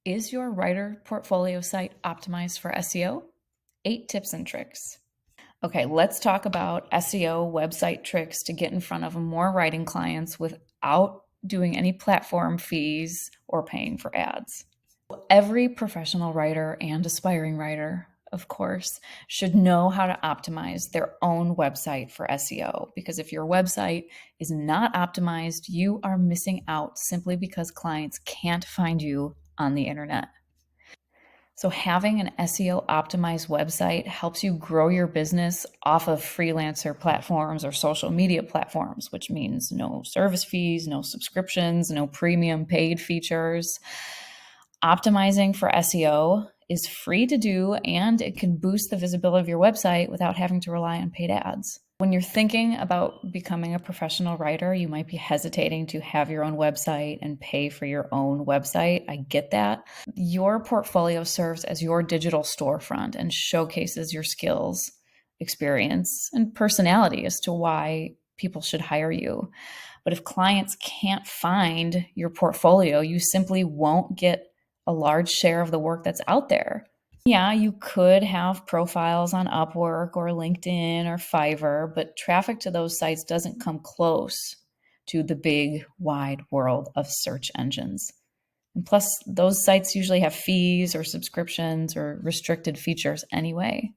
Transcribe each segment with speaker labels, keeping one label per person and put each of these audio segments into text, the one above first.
Speaker 1: Is your writer portfolio site optimized for SEO? 8 tips and tricks. Okay, let's talk about SEO website tricks to get in front of more writing clients without doing any platform fees or paying for ads. Every professional writer and aspiring writer, of course, should know how to optimize their own website for SEO, because if your website is not optimized, you are missing out simply because clients can't find you on the internet. So having an SEO optimized website helps you grow your business off of freelancer platforms or social media platforms, which means no service fees, no subscriptions, no premium paid features. Optimizing for SEO is free to do, and it can boost the visibility of your website without having to rely on paid ads. When you're thinking about becoming a professional writer, you might be hesitating to have your own website and pay for your own website. I get that. Your portfolio serves as your digital storefront and showcases your skills, experience, and personality as to why people should hire you. But if clients can't find your portfolio, you simply won't get a large share of the work that's out there. Yeah, you could have profiles on Upwork or LinkedIn or Fiverr, but traffic to those sites doesn't come close to the big, wide world of search engines. And plus, those sites usually have fees or subscriptions or restricted features anyway.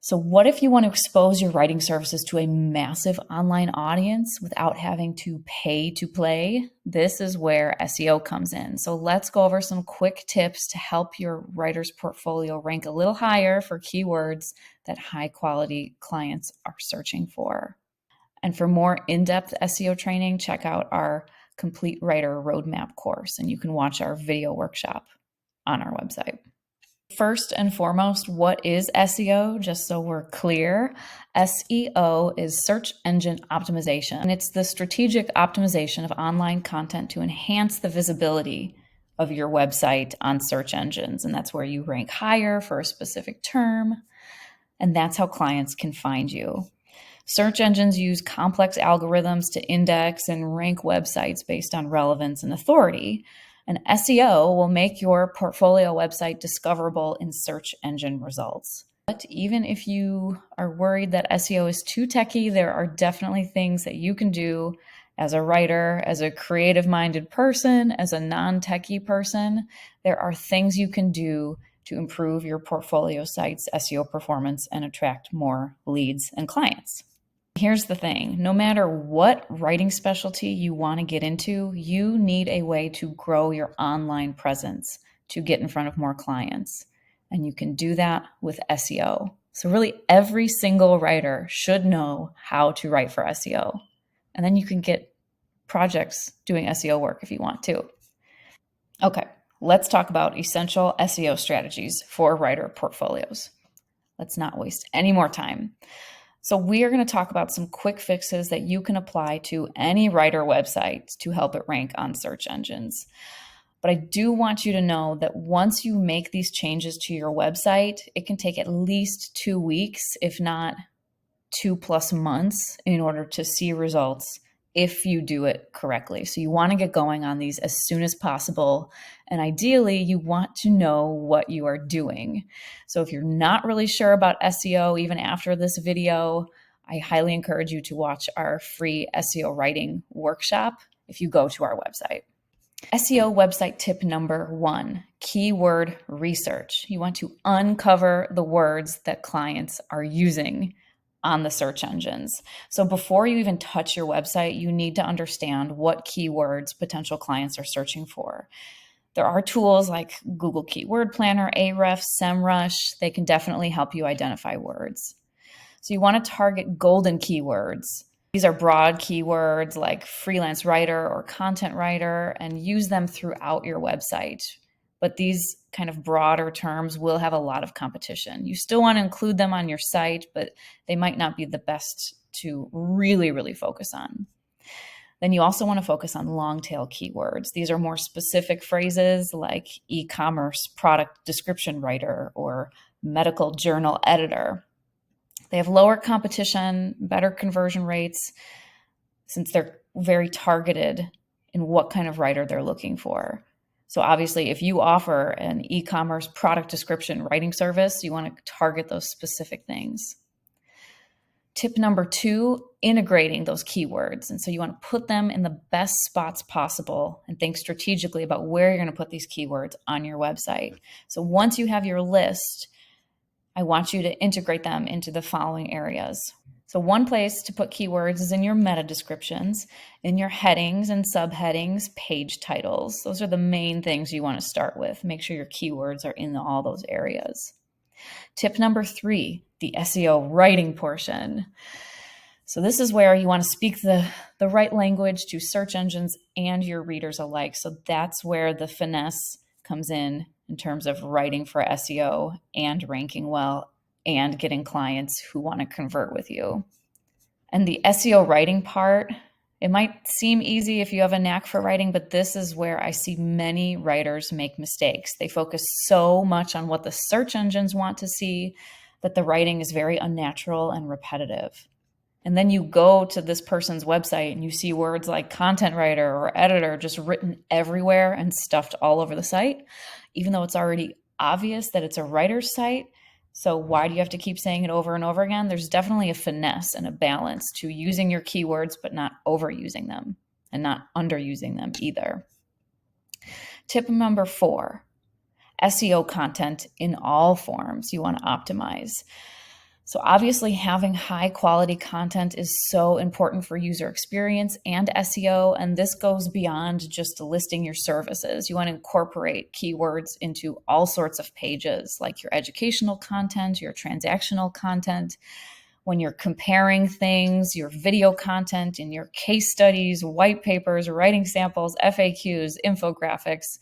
Speaker 1: So, what if you want to expose your writing services to a massive online audience without having to pay to play? This is where SEO comes in. So, let's go over some quick tips to help your writer's portfolio rank a little higher for keywords that high quality clients are searching for. And for more in depth SEO training, check out our Complete Writer Roadmap course, and you can watch our video workshop on our website. First and foremost, what is SEO? Just so we're clear, SEO is search engine optimization, and it's the strategic optimization of online content to enhance the visibility of your website on search engines. And that's where you rank higher for a specific term, and that's how clients can find you. Search engines use complex algorithms to index and rank websites based on relevance and authority. And SEO will make your portfolio website discoverable in search engine results. But even if you are worried that SEO is too techy, there are definitely things that you can do as a writer, as a creative-minded person, as a non-techie person. There are things you can do to improve your portfolio site's SEO performance and attract more leads and clients. Here's the thing, no matter what writing specialty you want to get into, you need a way to grow your online presence to get in front of more clients. And you can do that with SEO. So really every single writer should know how to write for SEO. And then you can get projects doing SEO work if you want to. Okay, let's talk about essential SEO strategies for writer portfolios. Let's not waste any more time. So we are going to talk about some quick fixes that you can apply to any writer website to help it rank on search engines. But I do want you to know that once you make these changes to your website, it can take at least 2 weeks, if not 2+ months, in order to see results if you do it correctly. So you want to get going on these as soon as possible. And ideally, you want to know what you are doing. So if you're not really sure about SEO, even after this video, I highly encourage you to watch our free SEO writing workshop if you go to our website. SEO website tip number 1, keyword research. You want to uncover the words that clients are using on the search engines. So before you even touch your website, you need to understand what keywords potential clients are searching for. There are tools like Google Keyword Planner, Ahrefs, SEMrush. They can definitely help you identify words. So you want to target golden keywords. These are broad keywords like freelance writer or content writer, and use them throughout your website. But these kind of broader terms will have a lot of competition. You still want to include them on your site, but they might not be the best to really, really focus on. Then you also want to focus on long tail keywords. These are more specific phrases like e-commerce product description writer or medical journal editor. They have lower competition, better conversion rates, since they're very targeted in what kind of writer they're looking for. So obviously, if you offer an e-commerce product description writing service, you want to target those specific things. Tip number 2, integrating those keywords. And so you want to put them in the best spots possible and think strategically about where you're going to put these keywords on your website. So once you have your list, I want you to integrate them into the following areas. So one place to put keywords is in your meta descriptions, in your headings and subheadings, page titles. Those are the main things you want to start with. Make sure your keywords are in all those areas. Tip number 3, the SEO writing portion. So this is where you want to speak the right language to search engines and your readers alike. So that's where the finesse comes in terms of writing for SEO and ranking well and getting clients who want to convert with you. And the SEO writing part, it might seem easy if you have a knack for writing, but this is where I see many writers make mistakes. They focus so much on what the search engines want to see that the writing is very unnatural and repetitive. And then you go to this person's website and you see words like content writer or editor just written everywhere and stuffed all over the site, even though it's already obvious that it's a writer's site. So why do you have to keep saying it over and over again? There's definitely a finesse and a balance to using your keywords, but not overusing them and not underusing them either. Tip number 4, SEO content in all forms you want to optimize. So obviously having high quality content is so important for user experience and SEO, and this goes beyond just listing your services. You want to incorporate keywords into all sorts of pages, like your educational content, your transactional content. When you're comparing things, your video content in your case studies, white papers, writing samples, FAQs, infographics,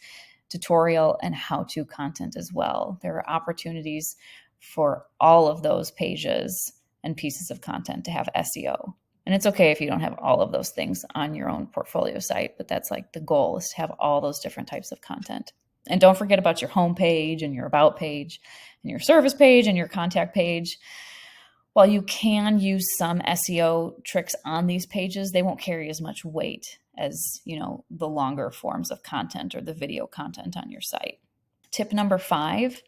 Speaker 1: tutorial, and how-to content as well. There are opportunities for all of those pages and pieces of content to have SEO. And it's okay if you don't have all of those things on your own portfolio site, but that's like the goal, is to have all those different types of content. And don't forget about your home page and your about page and your service page and your contact page. While you can use some SEO tricks on these pages, they won't carry as much weight as, the longer forms of content or the video content on your site. Tip number 5,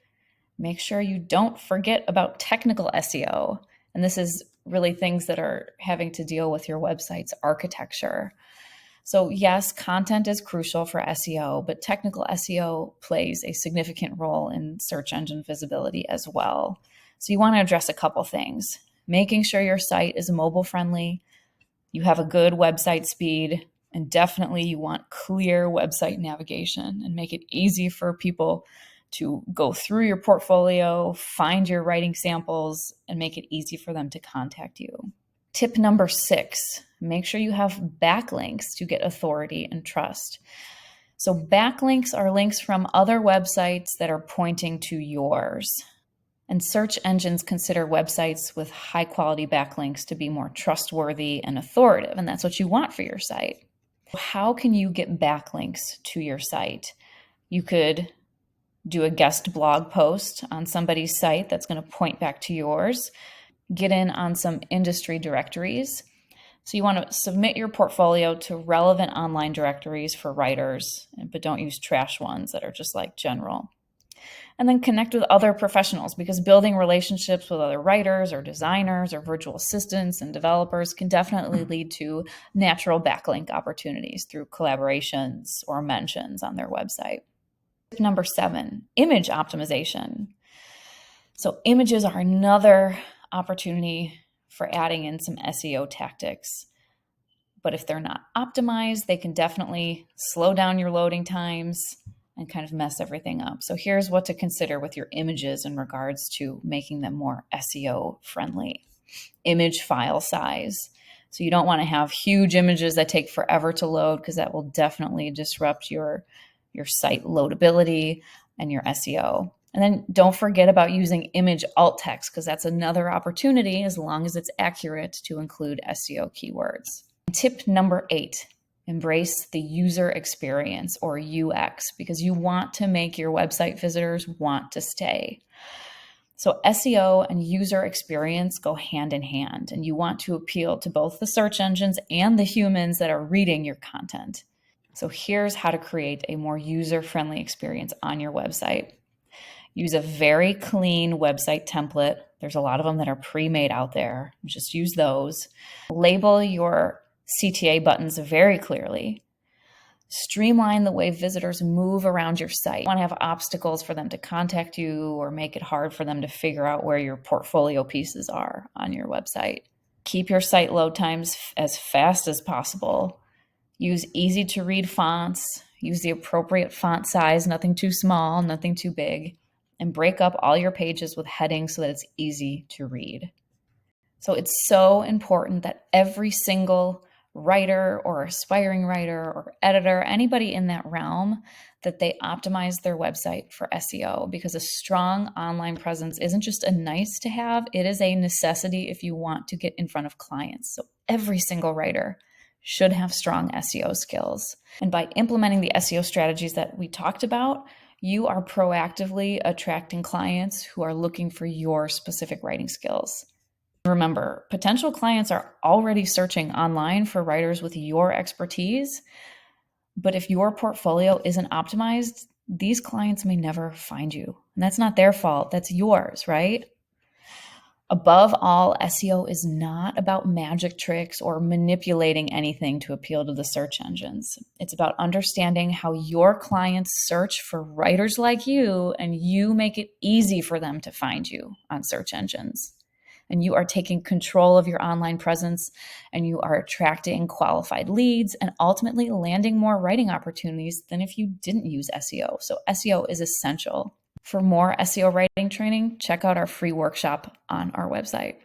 Speaker 1: make sure you don't forget about technical SEO. And this is really things that are having to deal with your website's architecture. So yes, content is crucial for SEO, but technical SEO plays a significant role in search engine visibility as well. So you want to address a couple things. Making sure your site is mobile friendly, you have a good website speed, and definitely you want clear website navigation and make it easy for people to go through your portfolio, find your writing samples, and make it easy for them to contact you. Tip number 6, make sure you have backlinks to get authority and trust. So backlinks are links from other websites that are pointing to yours. And search engines consider websites with high quality backlinks to be more trustworthy and authoritative, and that's what you want for your site. How can you get backlinks to your site? You could do a guest blog post on somebody's site that's going to point back to yours. Get in on some industry directories. So you want to submit your portfolio to relevant online directories for writers, but don't use trash ones that are just like general. And then connect with other professionals, because building relationships with other writers or designers or virtual assistants and developers can definitely lead to natural backlink opportunities through collaborations or mentions on their website. Number 7, image optimization. So images are another opportunity for adding in some SEO tactics. But if they're not optimized, they can definitely slow down your loading times and kind of mess everything up. So here's what to consider with your images in regards to making them more SEO friendly. Image file size. So you don't want to have huge images that take forever to load, because that will definitely disrupt your site loadability and your SEO. And then don't forget about using image alt text, because that's another opportunity, as long as it's accurate, to include SEO keywords. Tip number 8, embrace the user experience, or UX, because you want to make your website visitors want to stay. So SEO and user experience go hand in hand, and you want to appeal to both the search engines and the humans that are reading your content. So here's how to create a more user-friendly experience on your website. Use a very clean website template. There's a lot of them that are pre-made out there. Just use those. Label your CTA buttons very clearly. Streamline the way visitors move around your site. You want to have obstacles for them to contact you or make it hard for them to figure out where your portfolio pieces are on your website. Keep your site load times as fast as possible. Use easy to read fonts. Use the appropriate font size, nothing too small, nothing too big. And break up all your pages with headings so that it's easy to read. So it's so important that every single writer or aspiring writer or editor, anybody in that realm, that they optimize their website for SEO, because a strong online presence isn't just a nice to have, it is a necessity if you want to get in front of clients. So every single writer should have strong SEO skills. And by implementing the SEO strategies that we talked about, you are proactively attracting clients who are looking for your specific writing skills. Remember, potential clients are already searching online for writers with your expertise, but if your portfolio isn't optimized, these clients may never find you. And that's not their fault, that's yours, right? Above all, SEO is not about magic tricks or manipulating anything to appeal to the search engines. It's about understanding how your clients search for writers like you, and you make it easy for them to find you on search engines. And you are taking control of your online presence, and you are attracting qualified leads and ultimately landing more writing opportunities than if you didn't use SEO. So SEO is essential. For more SEO writing training, check out our free workshop on our website.